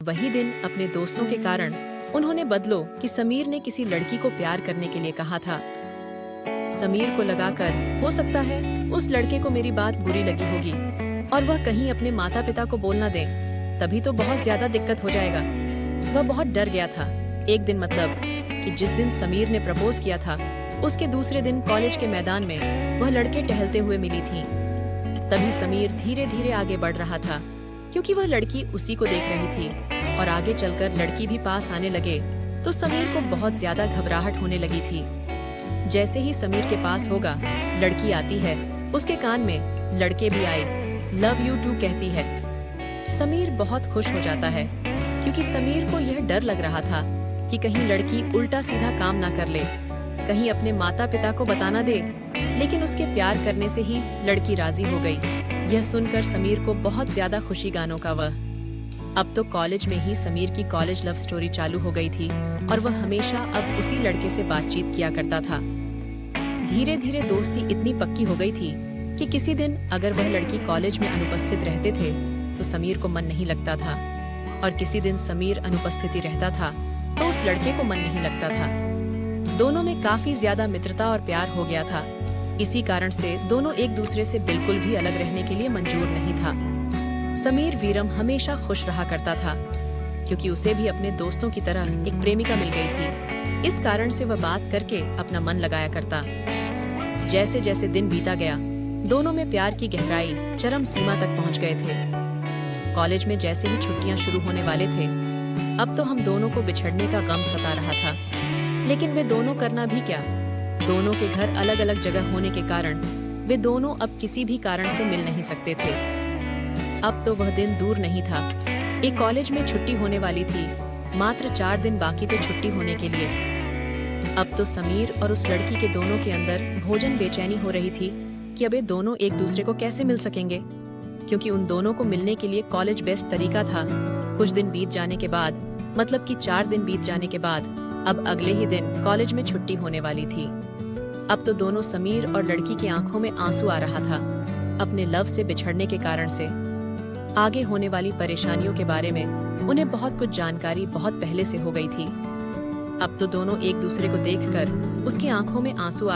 वही दिन अपने दोस्तों के कारण उन्होंने बदलो कि समीर ने किसी लड़की को प्यार करने के लिए कहा था। समीर को लगाकर हो सकता है उस लड़के को मेरी बात बुरी लगी होगी और वह कहीं अपने माता पिता को बोल न दे, तभी तो बहुत ज्यादा दिक्कत हो जाएगा। वह बहुत डर गया था। एक दिन मतलब कि जिस दिन समीर ने प्रपोज किया था उसके दूसरे दिन कॉलेज के मैदान में वह लड़के टहलते हुए मिली थी। तभी समीर धीरे धीरे आगे बढ़ रहा था क्योंकि वह लड़की उसी को देख रही थी और आगे चलकर लड़की भी पास आने लगे तो समीर को बहुत ज्यादा घबराहट होने लगी थी। जैसे ही समीर के पास होगा लड़की आती है, उसके कान में लड़के भी आए, लव यू टू कहती है। समीर बहुत खुश हो जाता है क्योंकि समीर को यह डर लग रहा था कि कहीं लड़की उल्टा सीधा काम ना कर ले, कहीं अपने माता पिता को बताना दे, लेकिन उसके प्यार करने से ही लड़की राजी हो गई। यह सुनकर समीर को बहुत ज्यादा खुशी गानों का वह अब तो कॉलेज में ही समीर की कॉलेज लव स्टोरी चालू हो गई थी और वह हमेशा अब उसी लड़के से बातचीत किया करता था। धीरे धीरे दोस्ती इतनी पक्की हो गई थी कि किसी दिन अगर वह लड़की कॉलेज में अनुपस्थित रहते थे तो समीर को मन नहीं लगता था और किसी दिन समीर अनुपस्थिति रहता था तो उस लड़के को मन नहीं लगता था। दोनों में काफी ज्यादा मित्रता और प्यार हो गया था। इसी कारण से दोनों एक दूसरे से बिल्कुल भी अलग रहने के लिए मंजूर नहीं था। समीर वीरम हमेशा खुश रहा करता था क्योंकि उसे भी अपने दोस्तों की तरह एक प्रेमिका मिल गई थी। इस कारण से वह बात करके अपना मन लगाया करता। जैसे जैसे दिन बीता गया दोनों में प्यार की गहराई चरम सीमा तक पहुंच गए थे। कॉलेज में जैसे ही छुट्टियां शुरू होने वाले थे अब तो हम दोनों को बिछड़ने का गम सता रहा था, लेकिन वे दोनों करना भी क्या। दोनों के घर अलग अलग जगह होने के कारण वे दोनों अब किसी भी कारण से मिल नहीं सकते थे। अब तो वह दिन दूर नहीं था। एक कॉलेज में छुट्टी होने वाली थी, मात्र 4 दिन बाकी तो छुट्टी होने के लिए। अब तो समीर और उस लड़की के दोनों के अंदर भोजन बेचैनी हो रही थी कि अब ये दोनों एक दूसरे को कैसे मिल सकेंगे, क्योंकि उन दोनों को मिलने के लिए कॉलेज बेस्ट तरीका था। कुछ दिन बीत जाने के बाद, मतलब कि 4 दिन बीत जाने के बाद, अब अगले ही दिन कॉलेज में छुट्टी होने वाली थी। अब तो दोनों समीर और लड़की की आंखों में आंसू आ रहा था अपने लव से बिछड़ने के कारण से। आगे होने वाली परेशानियों के बारे में उन्हें बहुत कुछ जानकारी बहुत पहले से हो गई थी। अब तो दोनों एक दूसरे को देखकर उसकी आंखों में आंसू आ